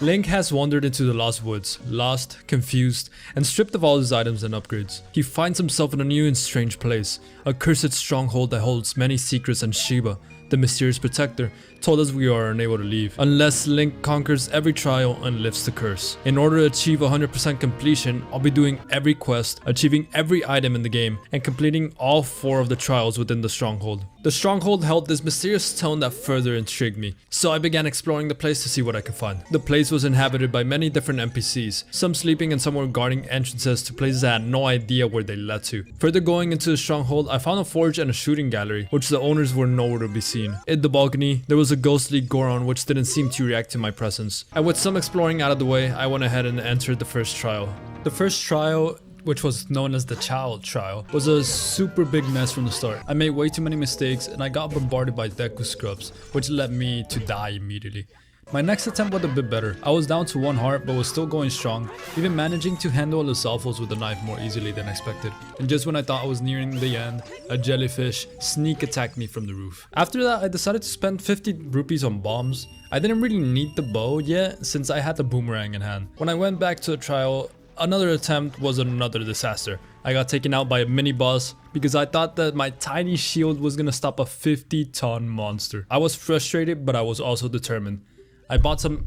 Link has wandered into the Lost Woods, lost, confused, and stripped of all his items and upgrades. He finds himself in a new and strange place, a cursed stronghold that holds many secrets, and Shiba, the mysterious protector, told us we are unable to leave unless Link conquers every trial and lifts the curse. In order to achieve 100% completion, I'll be doing every quest, achieving every item in the game, and completing all 4 of the trials within the stronghold. The stronghold held this mysterious tone that further intrigued me, so I began exploring the place to see what I could find. The place was inhabited by many different NPCs, some sleeping and some were guarding entrances to places I had no idea where they led to. Further going into the stronghold, I found a forge and a shooting gallery, which the owners were nowhere to be seen. In the balcony, there was a ghostly Goron which didn't seem to react to my presence. And with some exploring out of the way, I went ahead and entered the first trial. The first trial, which was known as the child trial, was a super big mess from the start. I made way too many mistakes and I got bombarded by Deku scrubs, which led me to die immediately. My next attempt was a bit better. I was down to 1 heart but was still going strong, even managing to handle the Lysalfos with the knife more easily than expected. And just when I thought I was nearing the end, a jellyfish sneak attacked me from the roof. After that, I decided to spend 50 rupees on bombs. I didn't really need the bow yet since I had the boomerang in hand. When I went back to the trial, another attempt was another disaster. I got taken out by a mini boss because I thought that my tiny shield was gonna stop a 50-ton monster. I was frustrated, but I was also determined. I bought some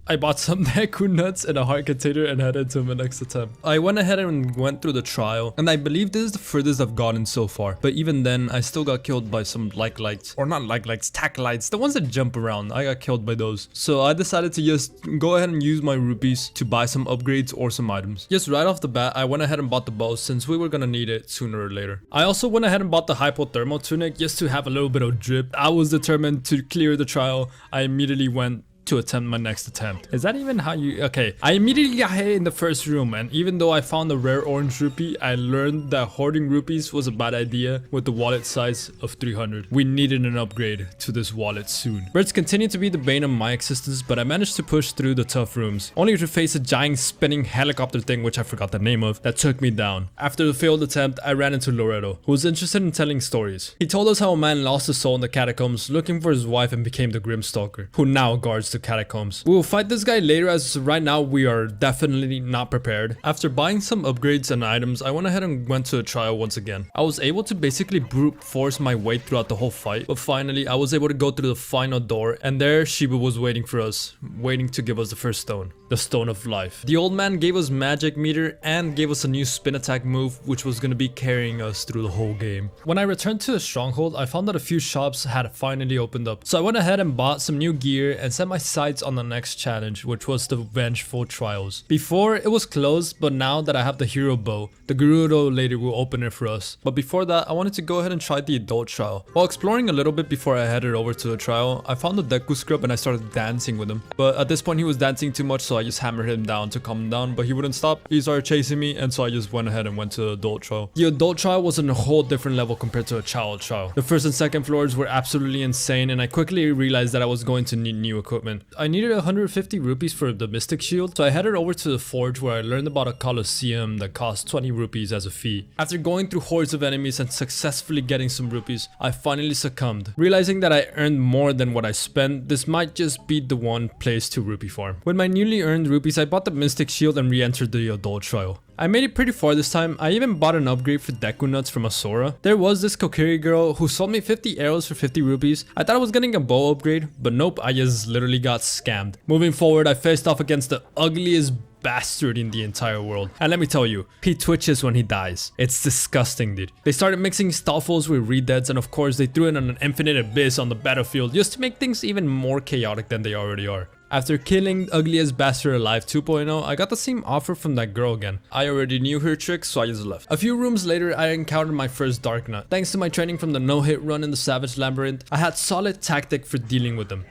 Deku nuts in a heart container and headed to my next attempt. I went ahead and went through the trial, and I believe this is the furthest I've gotten so far. But even then, I still got killed by some like-lights, or not like-lights, tack-lights, the ones that jump around. I got killed by those. So I decided to just go ahead and use my rupees to buy some upgrades or some items. Just right off the bat, I went ahead and bought the bow since we were gonna need it sooner or later. I also went ahead and bought the hypothermal tunic just to have a little bit of drip. I was determined to clear the trial. I immediately went to attempt my next attempt. Is that even how you... Okay, I immediately got hit in the first room, and even though I found a rare orange rupee, I learned that hoarding rupees was a bad idea with the wallet size of 300. We needed an upgrade to this wallet soon. Birds continued to be the bane of my existence, but I managed to push through the tough rooms, only to face a giant spinning helicopter thing, which I forgot the name of, that took me down. After the failed attempt, I ran into Loretto, who was interested in telling stories. He told us how a man lost his soul in the catacombs looking for his wife and became the Grim Stalker, who now guards the catacombs. We will fight this guy later, as right now we are definitely not prepared. After buying some upgrades and items, I went ahead and went to a trial once again. I was able to basically brute force my way throughout the whole fight, but finally I was able to go through the final door, and there Shiba was waiting for us, waiting to give us the first stone, the Stone of Life. The old man gave us magic meter and gave us a new spin attack move, which was going to be carrying us through the whole game. When I returned to the stronghold, I found that a few shops had finally opened up, so I went ahead and bought some new gear and set my sights on the next challenge, which was the Vengeful Trials. Before, it was closed, but now that I have the hero bow, the Gerudo lady will open it for us. But before that, I wanted to go ahead and try the adult trial. While exploring a little bit before I headed over to the trial, I found the Deku scrub and I started dancing with him. But at this point he was dancing too much, so I just hammered him down to calm him down, but he wouldn't stop. He started chasing me, and so I just went ahead and went to the adult trial. The adult trial was on a whole different level compared to a child trial. The first and second floors were absolutely insane, and I quickly realized that I was going to need new equipment. I needed 150 rupees for the Mystic Shield, so I headed over to the forge where I learned about a Colosseum that cost 20 rupees as a fee. After going through hordes of enemies and successfully getting some rupees, I finally succumbed. Realizing that I earned more than what I spent, this might just be the one place to rupee farm. With my newly earned rupees, I bought the Mystic Shield and re-entered the adult trial. I made it pretty far this time. I even bought an upgrade for Deku nuts from Asura. There was this Kokiri girl who sold me 50 arrows for 50 rupees. I thought I was getting a bow upgrade, but nope, I just literally got scammed. Moving forward, I faced off against the ugliest bastard in the entire world. And let me tell you, he twitches when he dies. It's disgusting, dude. They started mixing Stalfos with Redeads, and of course they threw in an infinite abyss on the battlefield just to make things even more chaotic than they already are. After killing Ugliest Bastard Alive 2.0, I got the same offer from that girl again. I already knew her tricks, so I just left. A few rooms later, I encountered my first Dark Nut. Thanks to my training from the no-hit run in the Savage Labyrinth, I had solid tactic for dealing with them.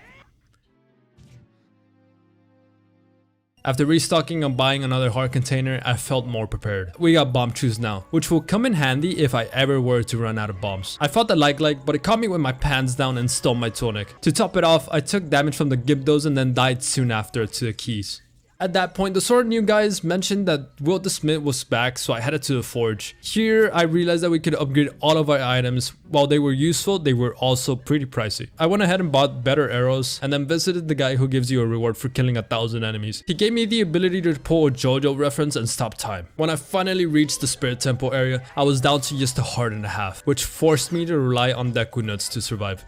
After restocking and buying another heart container, I felt more prepared. We got bomb chews now, which will come in handy if I ever were to run out of bombs. I fought the like, but it caught me with my pants down and stole my tunic. To top it off, I took damage from the Gibdos and then died soon after to the keys. At that point, the sort of new guys mentioned that Will the Smith was back, so I headed to the forge. Here, I realized that we could upgrade all of our items. While they were useful, they were also pretty pricey. I went ahead and bought better arrows, and then visited the guy who gives you a reward for killing 1,000 enemies. He gave me the ability to pull a JoJo reference and stop time. When I finally reached the Spirit Temple area, I was down to just a heart and a half, which forced me to rely on Deku Nuts to survive.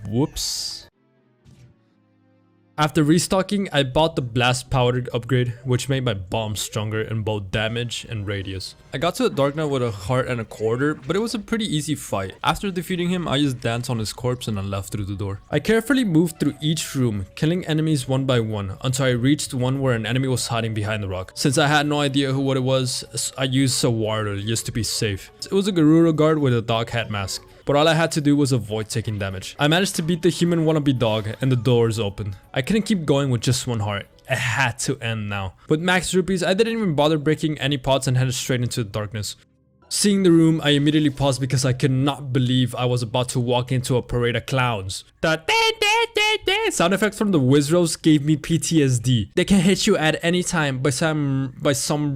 Whoops. After restocking, I bought the Blast Powder upgrade, which made my bombs stronger in both damage and radius. I got to the Dark Knight with a heart and a quarter, but it was a pretty easy fight. After defeating him, I just danced on his corpse and I left through the door. I carefully moved through each room, killing enemies one by one, until I reached one where an enemy was hiding behind the rock. Since I had no idea what it was, I used a warrior just to be safe. It was a Garura guard with a dog hat mask, but all I had to do was avoid taking damage. I managed to beat the human wannabe dog and the doors opened. I couldn't keep going with just one heart. It had to end now. With max rupees, I didn't even bother breaking any pots and headed straight into the darkness. Seeing the room, I immediately paused because I could not believe I was about to walk into a parade of clowns. The sound effects from the Wizros gave me PTSD. They can hit you at any time by some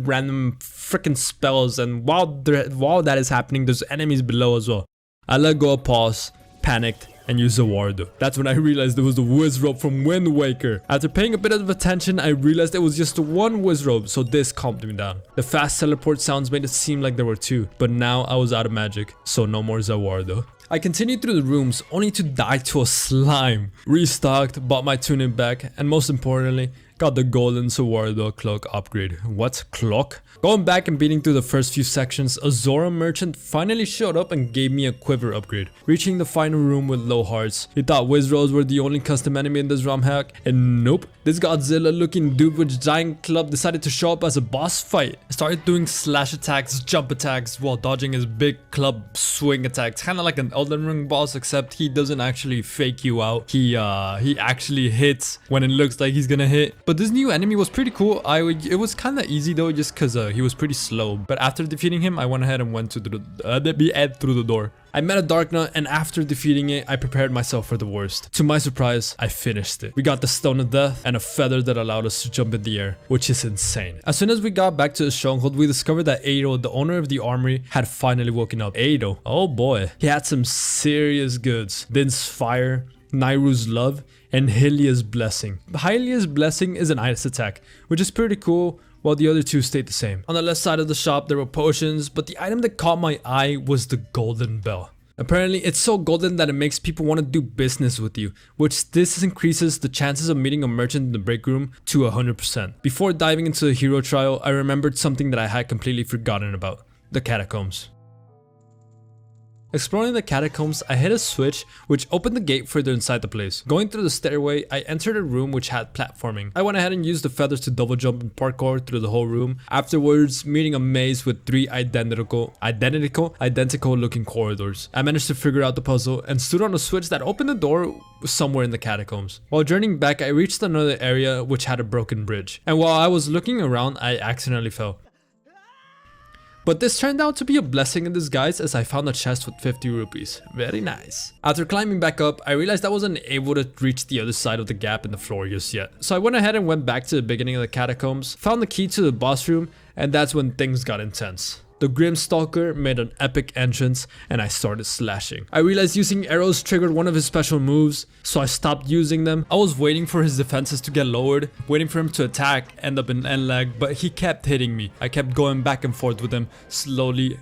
random freaking spells, and while that is happening, there's enemies below as well. I let go of pause, panicked, and used a Wardo. That's when I realized it was the Wizrobe from Wind Waker. After paying a bit of attention, I realized it was just one Wizrobe, so this calmed me down. The fast teleport sounds made it seem like there were two, but now I was out of magic, so no more Zawardo. I continued through the rooms, only to die to a slime. Restocked, bought my tunic back, and most importantly, got the golden Zawardo cloak upgrade. What? Cloak? Going back and beating through the first few sections, a Zora merchant finally showed up and gave me a quiver upgrade. Reaching the final room with low hearts. He thought Wizros were the only custom enemy in this Romhack, and nope. This Godzilla looking dude with giant club decided to show up as a boss fight. I started doing slash attacks, jump attacks, while dodging his big club swing attacks. Kinda like an Elden Ring boss, except he doesn't actually fake you out. He actually hits when it looks like he's gonna hit. But this new enemy was pretty cool. It was kinda easy though, just cause he was pretty slow. But after defeating him, I went ahead and went to through the door. I met a Dark Knight, and after defeating it, I prepared myself for the worst. To my surprise, I finished it. We got the Stone of Death and a feather that allowed us to jump in the air, which is insane. As soon as we got back to the stronghold, we discovered that Ado, the owner of the armory, had finally woken up. Ado, oh boy, he had some serious goods. Din's Fire, Nairu's Love, and Hylia's Blessing. Hylia's Blessing is an ice attack, which is pretty cool, while the other two stayed the same. On the left side of the shop, there were potions, but the item that caught my eye was the golden bell. Apparently, it's so golden that it makes people want to do business with you, which this increases the chances of meeting a merchant in the break room to 100%. Before diving into the hero trial, I remembered something that I had completely forgotten about: the catacombs. Exploring the catacombs, I hit a switch which opened the gate further inside the place. Going through the stairway, I entered a room which had platforming. I went ahead and used the feathers to double jump and parkour through the whole room. Afterwards, meeting a maze with 3 identical looking corridors. I managed to figure out the puzzle and stood on a switch that opened the door somewhere in the catacombs. While journeying back, I reached another area which had a broken bridge. And while I was looking around, I accidentally fell. But this turned out to be a blessing in disguise, as I found a chest with 50 rupees. Very nice. After climbing back up, I realized I wasn't able to reach the other side of the gap in the floor just yet. So I went ahead and went back to the beginning of the catacombs, found the key to the boss room, and that's when things got intense. The Grimstalker made an epic entrance and I started slashing. I realized using arrows triggered one of his special moves, so I stopped using them. I was waiting for his defenses to get lowered, waiting for him to attack, end up in end lag, but he kept hitting me. I kept going back and forth with him, slowly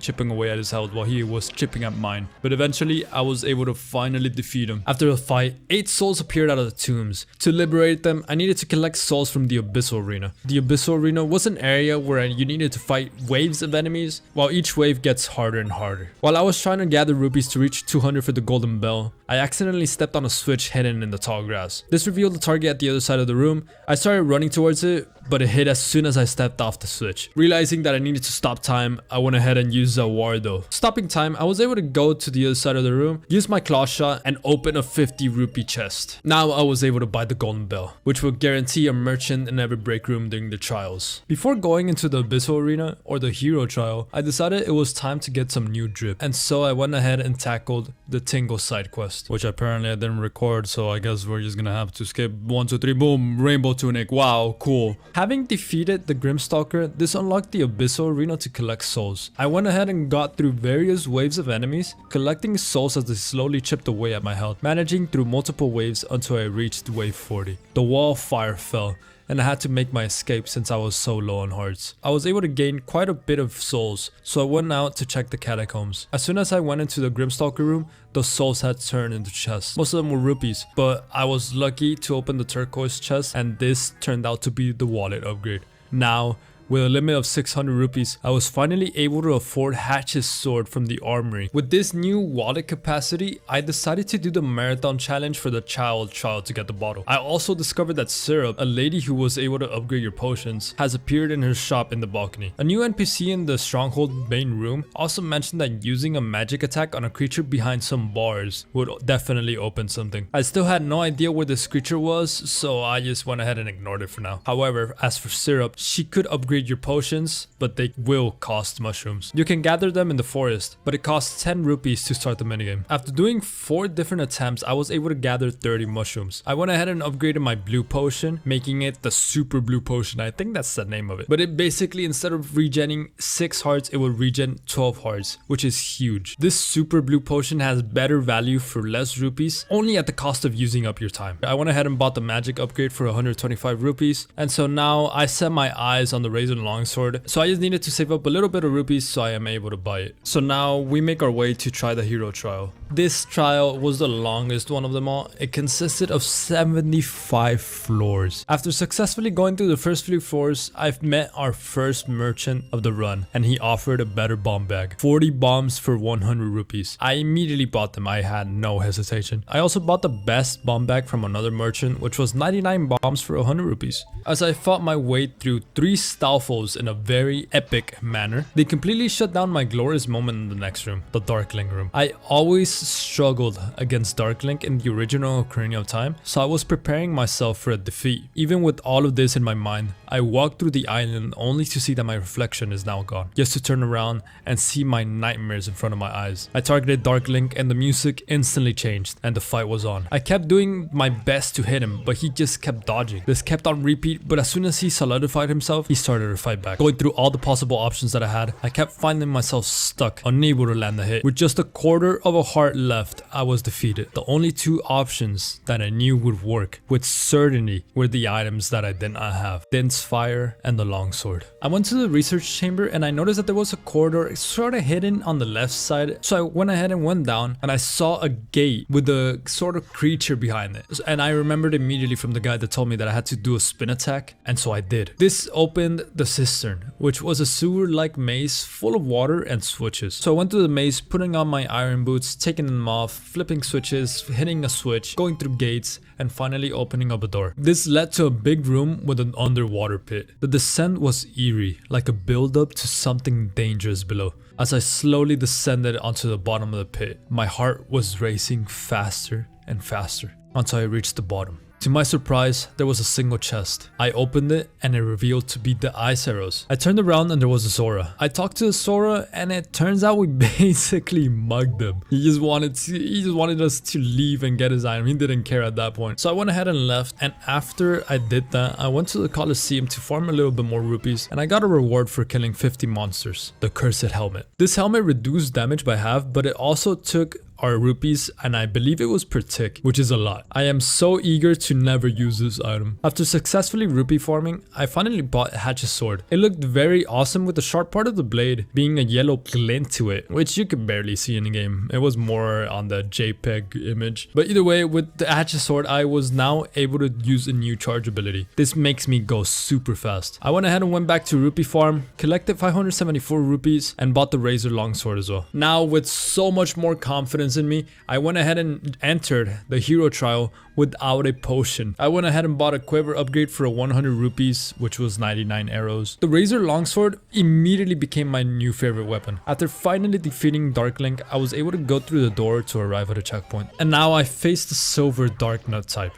chipping away at his health while he was chipping at mine. But eventually, I was able to finally defeat him. After the fight, 8 souls appeared out of the tombs. To liberate them, I needed to collect souls from the Abyssal Arena. The Abyssal Arena was an area where you needed to fight waves of enemies, while each wave gets harder and harder. While I was trying to gather rupees to reach 200 for the golden bell, I accidentally stepped on a switch hidden in the tall grass. This revealed the target at the other side of the room. I started running towards it, but it hit as soon as I stepped off the switch. Realizing that I needed to stop time, I went ahead and used Zawardo. Stopping time, I was able to go to the other side of the room, use my claw shot, and open a 50 rupee chest. Now I was able to buy the golden bell, which will guarantee a merchant in every break room during the trials. Before going into the Abyssal Arena or the hero trial, I decided it was time to get some new drip, and so I went ahead and tackled the Tingle side quest. chest, which apparently I didn't record, so I guess we're just gonna have to skip 1, 2, 3, boom, rainbow tunic, wow, cool. Having defeated the Grimstalker, this unlocked the Abyssal Arena to collect souls. I went ahead and got through various waves of enemies, collecting souls as they slowly chipped away at my health, managing through multiple waves until I reached wave 40. The wall of fire fell, and I had to make my escape since I was so low on hearts. I was able to gain quite a bit of souls, so I went out to check the catacombs. As soon as I went into the Grimstalker room, the souls had turned into chests. Most of them were rupees, but I was lucky to open the turquoise chest, and this turned out to be the wallet upgrade. Now, with a limit of 600 rupees, I was finally able to afford Hatch's sword from the armory. With this new wallet capacity, I decided to do the marathon challenge for the child to get the bottle. I also discovered that Syrup, a lady who was able to upgrade your potions, has appeared in her shop in the balcony. A new NPC in the stronghold main room also mentioned that using a magic attack on a creature behind some bars would definitely open something. I still had no idea where this creature was, so I just went ahead and ignored it for now. However, as for Syrup, she could upgrade your potions, but they will cost mushrooms. You can gather them in the forest, but it costs 10 rupees to start the minigame. After doing 4 different attempts, I was able to gather 30 mushrooms. I went ahead and upgraded my blue potion, making it the super blue potion. I think that's the name of it. But it basically, instead of regenning 6 hearts, it will regen 12 hearts, which is huge. This super blue potion has better value for less rupees, only at the cost of using up your time. I went ahead and bought the magic upgrade for 125 rupees, and so now I set my eyes on the razor longsword, so I just needed to save up a little bit of rupees so I am able to buy it. So now we make our way to try the hero trial. This trial was the longest one of them all. It consisted of 75 floors. After successfully going through the first few floors, I've met our first merchant of the run, and he offered a better bomb bag. 40 bombs for 100 rupees. I immediately bought them. I had no hesitation. I also bought the best bomb bag from another merchant, which was 99 bombs for 100 rupees. As I fought my way through 3 Stalfos in a very epic manner, they completely shut down my glorious moment in the next room, the Dark Link room. I always struggled against Dark Link in the original Ocarina of Time, so I was preparing myself for a defeat. Even with all of this in my mind, I walked through the island only to see that my reflection is now gone, just to turn around and see my nightmares in front of my eyes. I targeted Dark Link and the music instantly changed and the fight was on. I kept doing my best to hit him, but he just kept dodging. This kept on repeat, but as soon as he solidified himself, he started to fight back. Going through all the possible options that I had, I kept finding myself stuck, unable to land the hit. With just a quarter of a heart left, I was defeated. The only 2 options that I knew would work with certainty were the items that I did not have: Dense Fire and the longsword. I went to the research chamber and I noticed that there was a corridor sort of hidden on the left side, so I went ahead and went down and I saw a gate with a sort of creature behind it, and I remembered immediately from the guy that told me that I had to do a spin attack, and so I did. This opened the cistern, which was a sewer-like maze full of water and switches. So I went through the maze, putting on my iron boots, taking them off, flipping switches, hitting a switch, going through gates, and finally opening up a door. This led to a big room with an underwater pit. The descent was eerie, like a build-up to something dangerous below. As I slowly descended onto the bottom of the pit, my heart was racing faster and faster until I reached the bottom. To my surprise, there was a single chest. I opened it and it revealed to be the ice arrows. I turned around and there was a Zora. I talked to the Zora and it turns out we basically mugged him. He just wanted us to leave and get his item. He didn't care at that point. So I went ahead and left, and after I did that, I went to the Coliseum to farm a little bit more rupees, and I got a reward for killing 50 monsters. The Cursed Helmet. This helmet reduced damage by half, but it also took our rupees, and I believe it was per tick, which is a lot. I am so eager to never use this item. After successfully rupee farming, I finally bought Hatch's sword. It looked very awesome with the sharp part of the blade being a yellow glint to it, which you could barely see in the game. It was more on the JPEG image. But either way, with the Hatch's sword, I was now able to use a new charge ability. This makes me go super fast. I went ahead and went back to rupee farm, collected 574 rupees, and bought the razor longsword as well. Now with so much more confidence in me, I went ahead and entered the hero trial without a potion. I went ahead and bought a quiver upgrade for 100 rupees, which was 99 arrows. The Razor Longsword immediately became my new favorite weapon. After finally defeating Dark Link, I was able to go through the door to arrive at a checkpoint. And now I face the Silver Dark Nut type.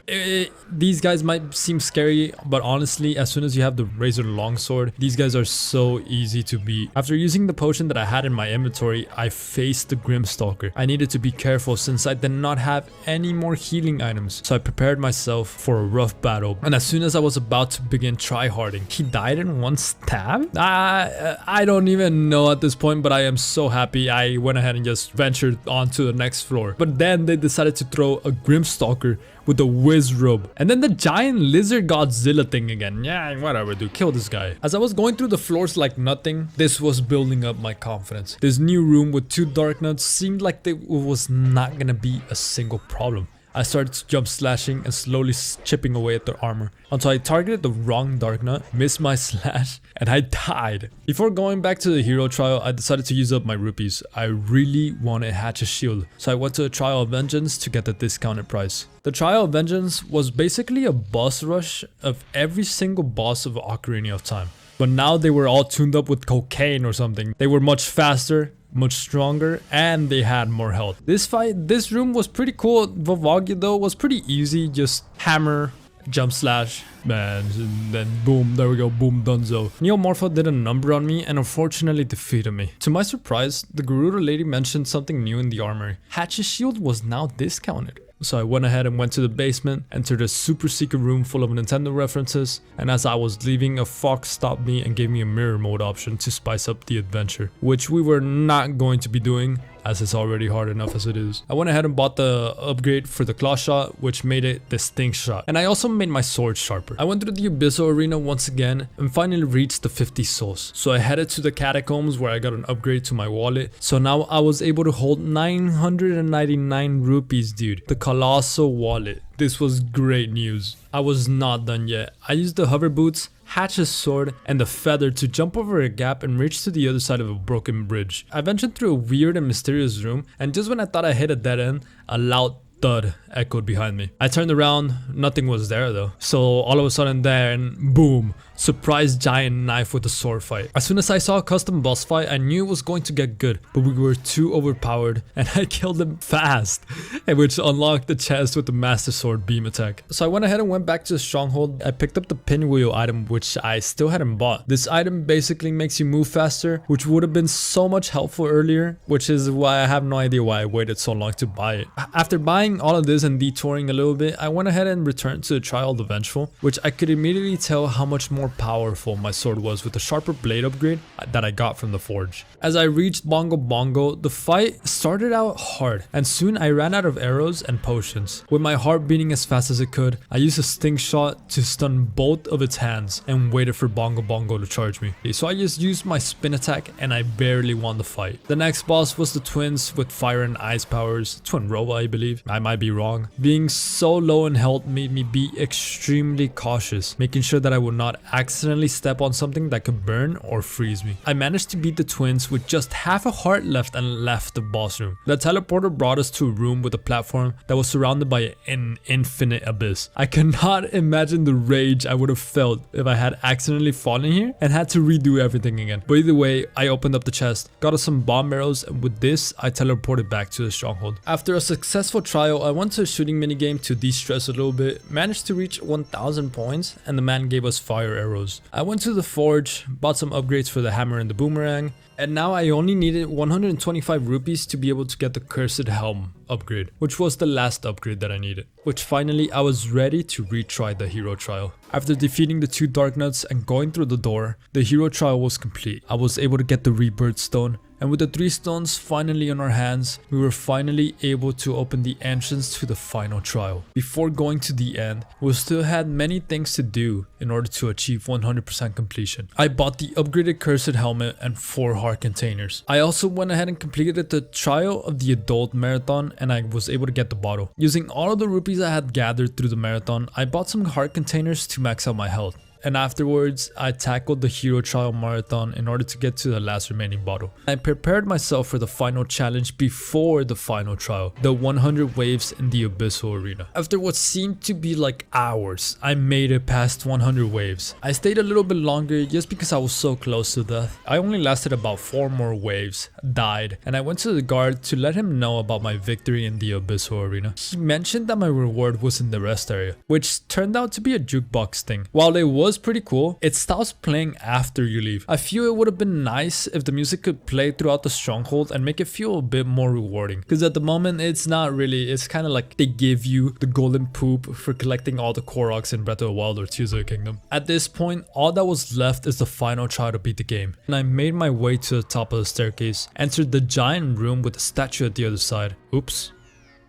These guys might seem scary, but honestly, as soon as you have the Razor Longsword, these guys are so easy to beat. After using the potion that I had in my inventory, I faced the Grimstalker. I needed to be careful since I did not have any more healing items, so I prepared myself for a rough battle. And as soon as I was about to begin tryharding, he died in one stab? I don't even know at this point, but I am so happy I went ahead and just ventured on to the next floor. But then they decided to throw a Grimstalker with a whiz robe. And then the giant lizard Godzilla thing again. Yeah, whatever, dude. Kill this guy. As I was going through the floors like nothing, this was building up my confidence. This new room with 2 dark nuts seemed like it was not gonna be a single problem. I started jump slashing and slowly chipping away at their armor until I targeted the wrong dark nut, missed my slash, and I died. Before going back to the hero trial, I decided to use up my rupees. I really wanted Hatch's shield, so I went to the Trial of Vengeance to get the discounted price. The Trial of Vengeance was basically a boss rush of every single boss of Ocarina of Time. But now they were all tuned up with cocaine or something. They were much faster, much stronger, and they had more health. This room was pretty cool. Vavagya though was pretty easy. Just hammer, jump slash, man, and then boom, there we go, boom, dunzo. Neomorpho did a number on me and unfortunately defeated me. To my surprise, the Gerudo lady mentioned something new in the armory. Hatch's shield was now discounted. So I went ahead and went to the basement, entered a super secret room full of Nintendo references, and as I was leaving, a fox stopped me and gave me a mirror mode option to spice up the adventure, which we were not going to be doing as it's already hard enough as it is. I went ahead and bought the upgrade for the claw shot, which made it the stink shot, and I also made my sword sharper. I went through the Abysso arena once again and finally reached the 50 souls. So I headed to the catacombs where I got an upgrade to my wallet. So now I was able to hold 999 rupees, dude. The colossal wallet. This was great news. I was not done yet. I used the hover boots, Hatch's sword, and the feather to jump over a gap and reach to the other side of a broken bridge. I ventured through a weird and mysterious room, and just when I thought I hit a dead end, a loud thud echoed behind me. I turned around, nothing was there though. So all of a sudden then, boom, surprise giant knife with a sword fight. As soon as I saw a custom boss fight, I knew it was going to get good, but we were too overpowered and I killed him fast, which unlocked the chest with the master sword beam attack. So I went ahead and went back to the stronghold. I picked up the pinwheel item, which I still hadn't bought. This item basically makes you move faster, which would have been so much helpful earlier, which is why I have no idea why I waited so long to buy it. After buying all of this and detouring a little bit, I went ahead and returned to the Trial of the Vengeful, which I could immediately tell how much more powerful my sword was with the sharper blade upgrade that I got from the forge. As I reached Bongo Bongo, the fight started out hard and soon I ran out of arrows and potions. With my heart beating as fast as it could, I used a stink shot to stun both of its hands and waited for Bongo Bongo to charge me. So I just used my spin attack and I barely won the fight. The next boss was the twins with fire and ice powers, Twin Roba I believe. I might be wrong. Being so low in health made me be extremely cautious, making sure that I would not accidentally step on something that could burn or freeze me. I managed to beat the twins with just half a heart left and left the boss room. The teleporter brought us to a room with a platform that was surrounded by an infinite abyss. I cannot imagine the rage I would have felt if I had accidentally fallen here and had to redo everything again. But either way, I opened up the chest, got us some bomb arrows, and with this, I teleported back to the stronghold. After a successful trial, I went to a shooting minigame to de-stress a little bit, managed to reach 1000 points, and the man gave us fire arrows. I went to the forge, bought some upgrades for the hammer and the boomerang, and now I only needed 125 rupees to be able to get the Cursed Helm upgrade, which was the last upgrade that I needed. Which finally I was ready to retry the hero trial. After defeating the 2 dark nuts and going through the door, the hero trial was complete. I was able to get the rebirth stone, and with the 3 stones finally in our hands, we were finally able to open the entrance to the final trial. Before going to the end, we still had many things to do in order to achieve 100% completion. I bought the upgraded Cursed Helmet and 4 heart containers. I also went ahead and completed the trial of the adult marathon and I was able to get the bottle. Using all of the rupees I had gathered through the marathon, I bought some heart containers to max out my health. And afterwards, I tackled the hero trial marathon in order to get to the last remaining bottle. I prepared myself for the final challenge before the final trial, the 100 waves in the Abyssal Arena. After what seemed to be like hours, I made it past 100 waves. I stayed a little bit longer just because I was so close to death. I only lasted about 4 more waves, died, and I went to the guard to let him know about my victory in the Abyssal Arena. He mentioned that my reward was in the rest area, which turned out to be a jukebox thing. While it was pretty cool, it stops playing after you leave. I feel it would have been nice if the music could play throughout the stronghold and make it feel a bit more rewarding, because at the moment it's not really. It's kind of like they give you the golden poop for collecting all the Koroks in Breath of the Wild or Tears of the Kingdom. At this point, all that was left is the final try to beat the game, and I made my way to the top of the staircase, entered the giant room with the statue at the other side. Oops.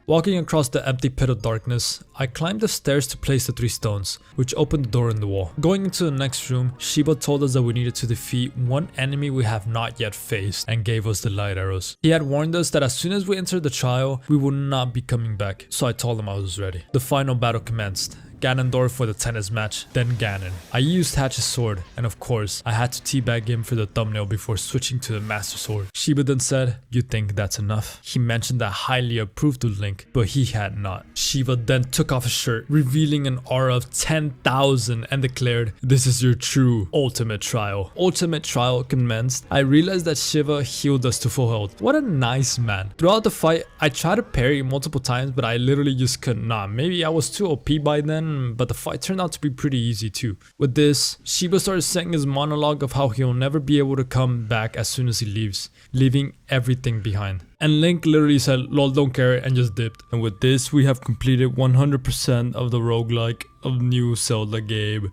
Walking across the empty pit of darkness, I climbed the stairs to place the 3 stones, which opened the door in the wall. Going into the next room, Shiba told us that we needed to defeat one enemy we have not yet faced and gave us the light arrows. He had warned us that as soon as we entered the trial, we would not be coming back, so I told him I was ready. The final battle commenced. Ganondorf for the tennis match, then Ganon. I used Hatch's sword, and of course, I had to teabag him for the thumbnail before switching to the Master Sword. Shiba then said, "You think that's enough?" He mentioned that highly approved of Link, but he had not. Shiva then took off his shirt, revealing an aura of 10,000 and declared, "This is your true ultimate trial." Ultimate trial commenced. I realized that Shiva healed us to full health. What a nice man. Throughout the fight, I tried to parry multiple times, but I literally just could not. Maybe I was too OP by then, but the fight turned out to be pretty easy too. With this, Shiba started saying his monologue of how he'll never be able to come back as soon as he leaves, leaving everything behind. And Link literally said, "Lol, don't care," and just dipped. And with this, we have completed 100% of the roguelike of new Zelda game.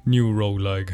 New roguelike.